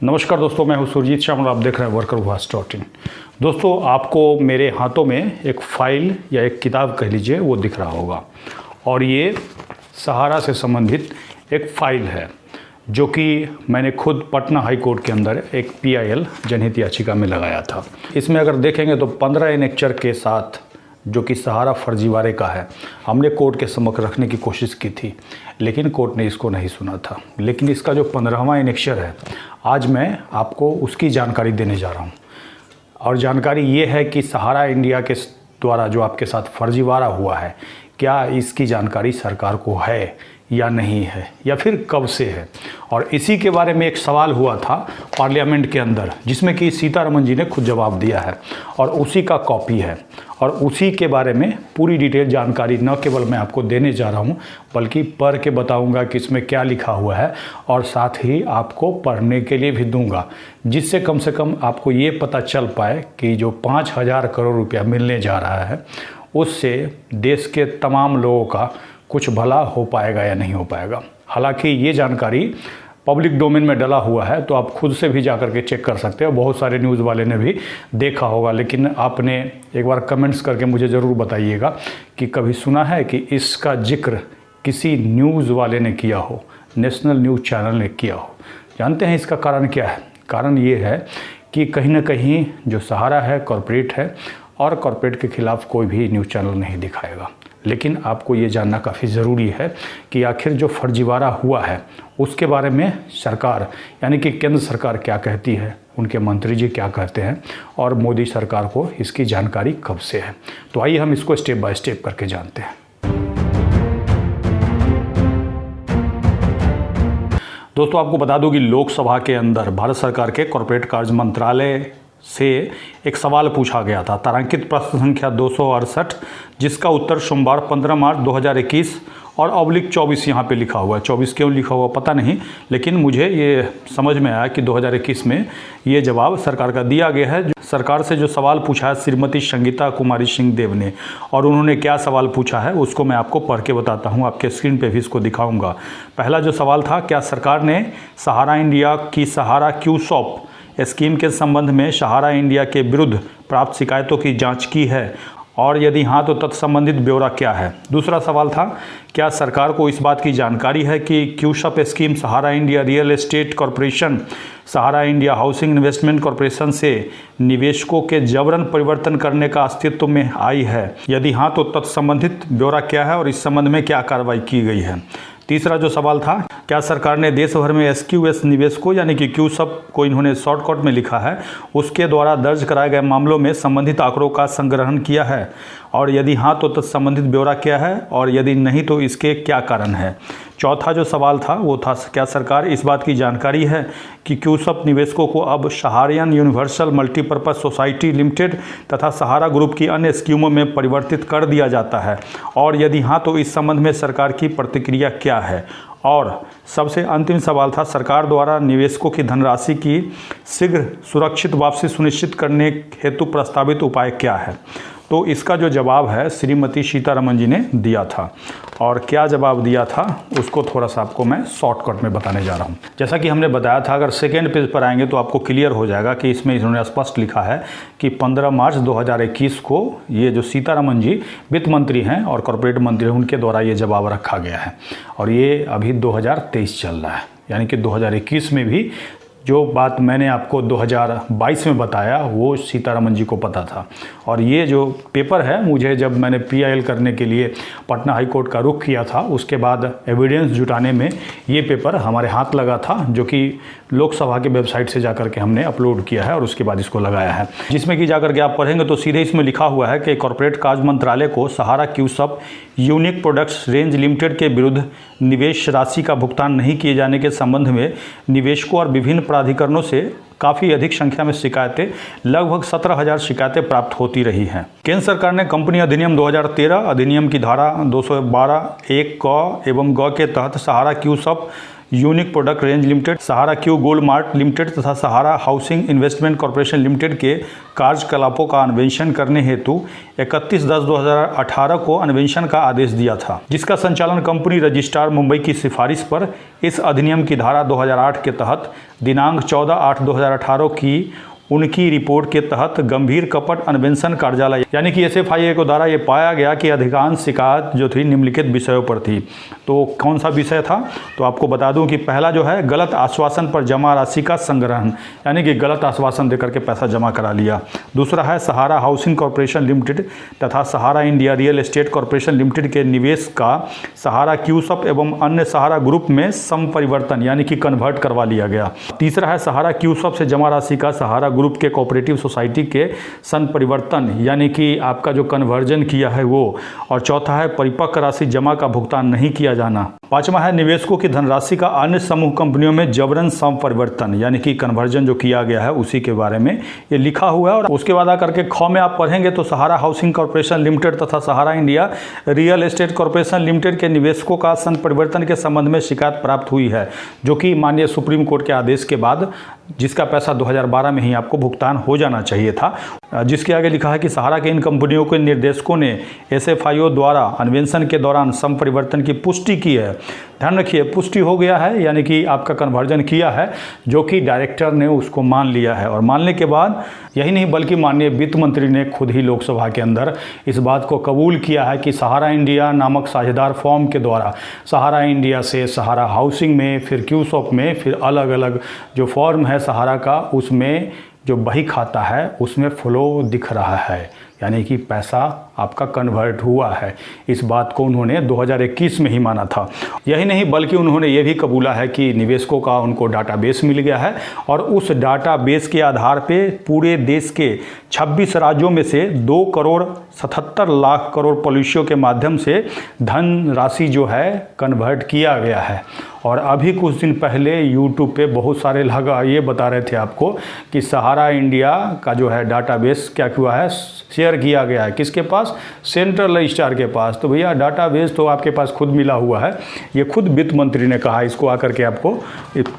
नमस्कार दोस्तों, मैं हूं सुरजीत श्याम और आप देख रहे हैं worker.in। दोस्तों, आपको मेरे हाथों में एक फ़ाइल या एक किताब कह लीजिए वो दिख रहा होगा और ये सहारा से संबंधित एक फ़ाइल है जो कि मैंने खुद पटना हाई कोर्ट के अंदर एक PIL जनहित याचिका में लगाया था। इसमें अगर देखेंगे तो 15 एनेक्चर के साथ जो कि सहारा फर्जीवाड़े का है, हमने कोर्ट के समक्ष रखने की कोशिश की थी, लेकिन कोर्ट ने इसको नहीं सुना था। लेकिन इसका जो 15वां एनेक्चर है, आज मैं आपको उसकी जानकारी देने जा रहा हूँ। और जानकारी ये है कि सहारा इंडिया के द्वारा जो आपके साथ फर्जीवाड़ा हुआ है, क्या इसकी जानकारी सरकार को है या नहीं है, या फिर कब से है। और इसी के बारे में एक सवाल हुआ था पार्लियामेंट के अंदर, जिसमें कि सीतारमन जी ने खुद जवाब दिया है और उसी का कॉपी है। और उसी के बारे में पूरी डिटेल जानकारी न केवल मैं आपको देने जा रहा हूं, बल्कि पढ़ के बताऊंगा कि इसमें क्या लिखा हुआ है, और साथ ही आपको पढ़ने के लिए भी दूंगा, जिससे कम से कम आपको ये पता चल पाए कि जो 5,000 करोड़ रुपया मिलने जा रहा है, उससे देश के तमाम लोगों का कुछ भला हो पाएगा या नहीं हो पाएगा। हालांकि ये जानकारी पब्लिक डोमेन में डला हुआ है, तो आप खुद से भी जाकर के चेक कर सकते हो। बहुत सारे न्यूज़ वाले ने भी देखा होगा, लेकिन आपने एक बार कमेंट्स करके मुझे ज़रूर बताइएगा कि कभी सुना है कि इसका जिक्र किसी न्यूज़ वाले ने किया हो, नेशनल न्यूज़ चैनल ने किया हो। जानते हैं इसका कारण क्या है? कारण ये है कि कहीं ना कहीं जो सहारा है कॉरपोरेट है, और कॉरपोरेट के खिलाफ कोई भी न्यूज़ चैनल नहीं दिखाएगा। लेकिन आपको ये जानना काफ़ी ज़रूरी है कि आखिर जो फर्जीवाड़ा हुआ है उसके बारे में सरकार यानी कि केंद्र सरकार क्या कहती है, उनके मंत्री जी क्या कहते हैं, और मोदी सरकार को इसकी जानकारी कब से है। तो आइए हम इसको स्टेप बाय स्टेप करके जानते हैं। दोस्तों, आपको बता दूं कि लोकसभा के अंदर भारत सरकार के कॉर्पोरेट कार्य मंत्रालय से एक सवाल पूछा गया था, तारांकित प्रश्न संख्या 268, जिसका उत्तर सोमवार 15 मार्च 2021 और /24 यहाँ पे लिखा हुआ है। 24 क्यों लिखा हुआ पता नहीं, लेकिन मुझे ये समझ में आया कि 2021 में ये जवाब सरकार का दिया गया है। सरकार से जो सवाल पूछा है श्रीमती संगीता कुमारी सिंह देव ने, और उन्होंने क्या सवाल पूछा है उसको मैं आपको पढ़ के बताता हूँ, आपके स्क्रीन पे भी इसको दिखाऊंगा। पहला जो सवाल था, क्या सरकार ने सहारा इंडिया की सहारा क्यूसॉप स्कीम के संबंध में सहारा इंडिया के विरुद्ध प्राप्त शिकायतों की जांच की है, और यदि हाँ तो तत्संबंधित ब्यौरा क्या है। दूसरा सवाल था, क्या सरकार को इस बात की जानकारी है कि क्यूसॉप स्कीम सहारा इंडिया रियल एस्टेट कॉरपोरेशन, सहारा इंडिया हाउसिंग इन्वेस्टमेंट कॉरपोरेशन से निवेशकों के जबरन परिवर्तन करने का अस्तित्व में आई है? यदि हाँ तो तत्संबंधित ब्यौरा क्या है और इस संबंध में क्या कार्रवाई की गई है। तीसरा जो सवाल था, क्या सरकार ने देश भर में SQS निवेशकों यानी कि क्यूसॉप को इन्होंने शॉर्टकट में लिखा है, उसके द्वारा दर्ज कराए गए मामलों में संबंधित आंकड़ों का संग्रहण किया है, और यदि हाँ तो तत्संबंधित ब्यौरा क्या है, और यदि नहीं तो इसके क्या कारण है। चौथा जो सवाल था वो था, क्या सरकार इस बात की जानकारी है कि क्यूसॉप निवेशकों को अब सहारियन यूनिवर्सल मल्टीपर्पज सोसाइटी लिमिटेड तथा सहारा ग्रुप की अन्य स्कीमों में परिवर्तित कर दिया जाता है, और यदि हाँ तो इस संबंध में सरकार की प्रतिक्रिया क्या है। और सबसे अंतिम सवाल था, सरकार द्वारा निवेशकों की धनराशि की शीघ्र सुरक्षित वापसी सुनिश्चित करने हेतु प्रस्तावित उपाय क्या है। तो इसका जो जवाब है श्रीमती सीतारमन जी ने दिया था, और क्या जवाब दिया था उसको थोड़ा सा आपको मैं शॉर्टकट में बताने जा रहा हूँ। जैसा कि हमने बताया था, अगर सेकेंड पेज पर आएंगे तो आपको क्लियर हो जाएगा कि इसमें इन्होंने स्पष्ट लिखा है कि 15 मार्च 2021 को ये जो सीतारमन जी वित्त मंत्री हैं और कॉर्पोरेट मंत्री हैं, उनके द्वारा ये जवाब रखा गया है, और ये अभी 2023 चल रहा है। यानी कि 2021 में भी जो बात मैंने आपको 2022 में बताया वो सीतारमन जी को पता था। और ये जो पेपर है, मुझे जब मैंने PIL करने के लिए पटना हाई कोर्ट का रुख किया था, उसके बाद एविडेंस जुटाने में ये पेपर हमारे हाथ लगा था, जो कि लोकसभा के वेबसाइट से जाकर के हमने अपलोड किया है और उसके बाद इसको लगाया है, जिसमें कि जाकर के आप पढ़ेंगे तो सीधे इसमें लिखा हुआ है कि कॉर्पोरेट कार्य मंत्रालय को सहारा क्यूसॉप यूनिक प्रोडक्ट्स रेंज लिमिटेड के विरुद्ध निवेश राशि का भुगतान नहीं किए जाने के संबंध में निवेशकों और विभिन्न प्राधिकरणों से काफ़ी अधिक संख्या में शिकायतें, लगभग 17,000 शिकायतें प्राप्त होती रही हैं। केंद्र सरकार ने कंपनी अधिनियम 2013 अधिनियम की धारा 212(1) क एवं ग के तहत सहारा क्यूसॉप यूनिक प्रोडक्ट रेंज लिमिटेड, सहारा क्यू गोल्ड मार्ट लिमिटेड तथा सहारा हाउसिंग इन्वेस्टमेंट कॉर्पोरेशन लिमिटेड के कार्यकलापों का अन्वेषण करने हेतु 31/10/2018 को अन्वेषण का आदेश दिया था, जिसका संचालन कंपनी रजिस्ट्रार मुंबई की सिफारिश पर इस अधिनियम की धारा 2008 के तहत दिनांक 14/8/2018 की उनकी रिपोर्ट के तहत गंभीर कपट अन्वेषण कार्यालय यानी कि SFIA को द्वारा ये पाया गया कि अधिकांश शिकायत जो थी निम्नलिखित विषयों पर थी। तो कौन सा विषय था, तो आपको बता दूं कि पहला जो है गलत आश्वासन पर जमा राशि का संग्रहण, यानी कि गलत आश्वासन देकर के पैसा जमा करा लिया। दूसरा है सहारा हाउसिंग कॉर्पोरेशन लिमिटेड तथा Sahara India real estate corporation limited के निवेश का सहारा क्यूसप एवं अन्य सहारा ग्रुप में संपरिवर्तन यानी कि कन्वर्ट करवा लिया गया। तीसरा है सहारा क्यूसप से जमा राशि का सहारा ग्रुप के कोऑपरेटिव सोसाइटी के संपरिवर्तन यानी कि आपका जो कन्वर्जन किया है वो। और चौथा है परिपक्व राशि जमा का भुगतान नहीं किया जाना। पांचवा है निवेशकों की धनराशि का अन्य समूह कंपनियों में जबरन संपरिवर्तन यानी कि कन्वर्जन जो किया गया है उसी के बारे में ये लिखा हुआ है। और उसके बाद आकर के ख में आप पढ़ेंगे तो सहारा हाउसिंग कॉर्पोरेशन लिमिटेड तथा Sahara India real estate corporation limited के निवेशकों का संपरिवर्तन के संबंध में शिकायत प्राप्त हुई है, जो कि माननीय सुप्रीम कोर्ट के आदेश के बाद जिसका पैसा 2012 में ही आपको भुगतान हो जाना चाहिए था। जिसके आगे लिखा है कि सहारा के इन कंपनियों के निर्देशकों ने SFIO द्वारा अन्वेषण के दौरान संपरिवर्तन की पुष्टि की है। ध्यान रखिए, पुष्टि हो गया है यानी कि आपका कन्वर्जन किया है, जो कि डायरेक्टर ने उसको मान लिया है। और मानने के बाद यही नहीं बल्कि माननीय वित्त मंत्री ने खुद ही लोकसभा के अंदर इस बात को कबूल किया है कि सहारा इंडिया नामक साझेदार फॉर्म के द्वारा सहारा इंडिया से सहारा हाउसिंग में, फिर क्यूसॉप में, फिर अलग अलग जो फॉर्म है सहारा का, उसमें जो बही खाता है उसमें फ्लो दिख रहा है, यानी कि पैसा आपका कन्वर्ट हुआ है। इस बात को उन्होंने 2021 में ही माना था। यही नहीं बल्कि उन्होंने ये भी कबूला है कि निवेशकों का उनको डाटाबेस मिल गया है और उस डाटाबेस के आधार पे पूरे देश के 26 राज्यों में से 2,77,00,000 करोड़ पॉलिसियों के माध्यम से धन राशि जो है कन्वर्ट किया गया है। और अभी कुछ दिन पहले यूट्यूब पे बहुत सारे लोग ये बता रहे थे आपको कि सहारा इंडिया का जो है डाटाबेस क्या हुआ है, शेयर किया गया है किसके पास, सेंट्रल रजिस्ट्रार के पास। तो भैया डाटाबेस तो आपके पास खुद मिला हुआ है, ये खुद वित्त मंत्री ने कहा, इसको आकर के आपको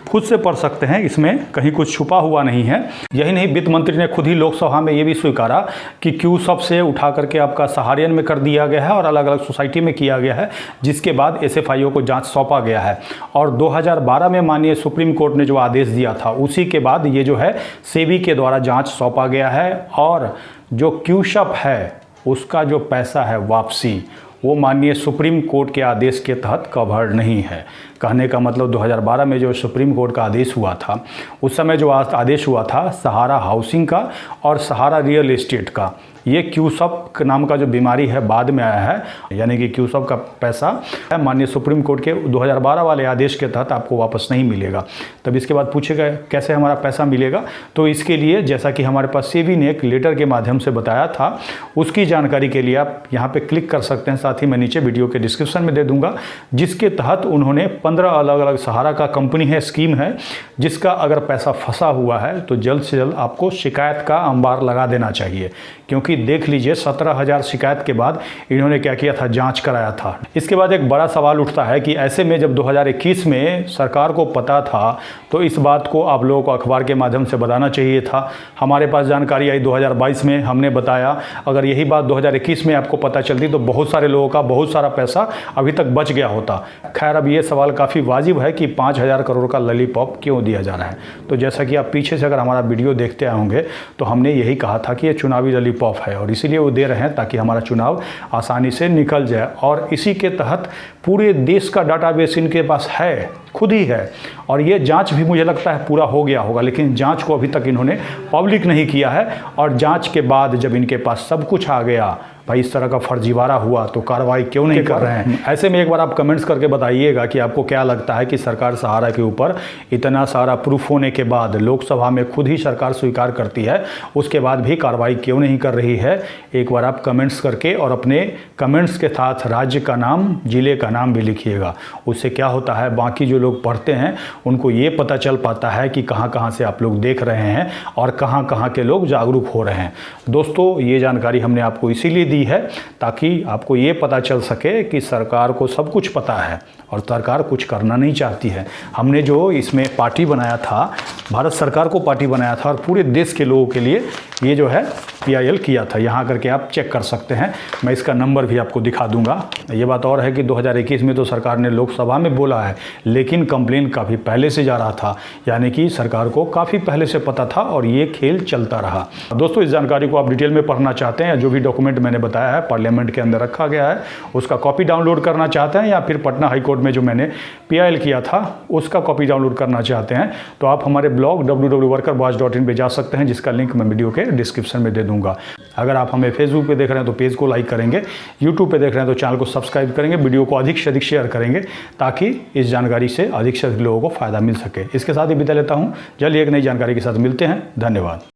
खुद से पढ़ सकते हैं, इसमें कहीं कुछ छुपा हुआ नहीं है। यही नहीं वित्त मंत्री ने खुद ही लोकसभा में ये भी स्वीकारा कि क्यूसॉप से उठा करके आपका सहारियन में कर दिया गया है और अलग अलग सोसाइटी में किया गया है, जिसके बाद SFIO को जांच सौंपा गया है। और 2012 में माननीय सुप्रीम कोर्ट ने जो आदेश दिया था उसी के बाद ये जो है सेबी के द्वारा जांच सौंपा गया है। और जो क्यूसॉप है उसका जो पैसा है वापसी, वो माननीय सुप्रीम कोर्ट के आदेश के तहत कवर्ड नहीं है। कहने का मतलब 2012 में जो सुप्रीम कोर्ट का आदेश हुआ था, उस समय जो आदेश हुआ था सहारा हाउसिंग का और सहारा रियल एस्टेट का, ये क्यूसॉप नाम का जो बीमारी है बाद में आया है, यानी कि क्यूसॉप का पैसा माननीय सुप्रीम कोर्ट के 2012 वाले आदेश के तहत आपको वापस नहीं मिलेगा। तब इसके बाद पूछेगा कैसे हमारा पैसा मिलेगा, तो इसके लिए जैसा कि हमारे पास सेबी ने एक लेटर के माध्यम से बताया था, उसकी जानकारी के लिए आप यहाँ पे क्लिक कर सकते हैं। साथ ही मैं नीचे वीडियो के डिस्क्रिप्शन में दे दूंगा, जिसके तहत उन्होंने 15 अलग अलग सहारा का कंपनी है, स्कीम है, जिसका अगर पैसा फंसा हुआ है तो जल्द से जल्द आपको शिकायत का अंबार लगा देना चाहिए। क्योंकि देख लीजिए 17,000 शिकायत के बाद इन्होंने क्या किया था, जांच कराया था। इसके बाद एक बड़ा सवाल उठता है कि ऐसे में जब 2021 में सरकार को पता था तो इस बात को आप लोगों को अखबार के माध्यम से बताना चाहिए था। हमारे पास जानकारी आई 2022 में, हमने बताया। अगर यही बात 2021 में आपको पता चलती तो बहुत सारे लोगों का बहुत सारा पैसा अभी तक बच गया होता। खैर, अब ये सवाल काफ़ी वाजिब है कि 5,000 करोड़ का लॉलीपॉप क्यों दिया जा रहा है। तो जैसा कि आप पीछे से अगर हमारा वीडियो देखते आए होंगे तो हमने यही कहा था कि ये चुनावी लॉलीपॉप है और इसीलिए वो दे रहे हैं ताकि हमारा चुनाव आसानी से निकल जाए। और इसी के तहत पूरे देश का डाटाबेस इनके पास है, खुद ही है। और ये जांच भी मुझे लगता है पूरा हो गया होगा, लेकिन जांच को अभी तक इन्होंने पब्लिक नहीं किया है। और जांच के बाद जब इनके पास सब कुछ आ गया, भाई इस तरह का फर्जीवाड़ा हुआ, तो कार्रवाई क्यों नहीं कर रहे हैं। ऐसे में एक बार आप कमेंट्स करके बताइएगा कि आपको क्या लगता है कि सरकार सहारा के ऊपर इतना सारा प्रूफ होने के बाद, लोकसभा में खुद ही सरकार स्वीकार करती है, उसके बाद भी कार्रवाई क्यों नहीं कर रही है। एक बार आप कमेंट्स करके और अपने कमेंट्स के साथ राज्य का नाम, जिले का नाम भी लिखिएगा। उससे क्या होता है, बाकी जो लोग पढ़ते हैं उनको ये पता चल पाता है कि कहाँ कहाँ से आप लोग देख रहे हैं और कहाँ कहाँ के लोग जागरूक हो रहे हैं। दोस्तों, ये जानकारी हमने आपको इसीलिए है ताकि आपको ये पता चल सके कि सरकार को सब कुछ पता है और सरकार कुछ करना नहीं चाहती है। हमने जो इसमें पार्टी बनाया था, भारत सरकार को पार्टी बनाया था और पूरे देश के लोगों के लिए ये जो है PIL किया था। यहाँ करके आप चेक कर सकते हैं, मैं इसका नंबर भी आपको दिखा दूंगा। ये बात और है कि 2021 में तो सरकार ने लोकसभा में बोला है, लेकिन कंप्लेन काफ़ी पहले से जा रहा था, यानी कि सरकार को काफ़ी पहले से पता था और ये खेल चलता रहा। दोस्तों, इस जानकारी को आप डिटेल में पढ़ना चाहते हैं, जो भी डॉक्यूमेंट मैंने बताया है पार्लियामेंट के अंदर रखा गया है, उसका कॉपी डाउनलोड करना चाहते हैं, या फिर पटना हाईकोर्ट में जो मैंने PIL किया था उसका कॉपी डाउनलोड करना चाहते हैं, तो आप हमारे ब्लॉग www.workerboss.in पे जा सकते हैं, जिसका लिंक मैं वीडियो के डिस्क्रिप्शन में दे दूंगा। अगर आप हमें फेसबुक पे देख रहे हैं तो पेज को लाइक करेंगे, यूट्यूब पे देख रहे हैं तो चैनल को सब्सक्राइब करेंगे, वीडियो को अधिक से अधिक शेयर करेंगे ताकि इस जानकारी से अधिक से अधिक लोगों को फायदा मिल सके। इसके साथ ही विदा लेता हूँ, जल्द एक नई जानकारी के साथ मिलते हैं। धन्यवाद।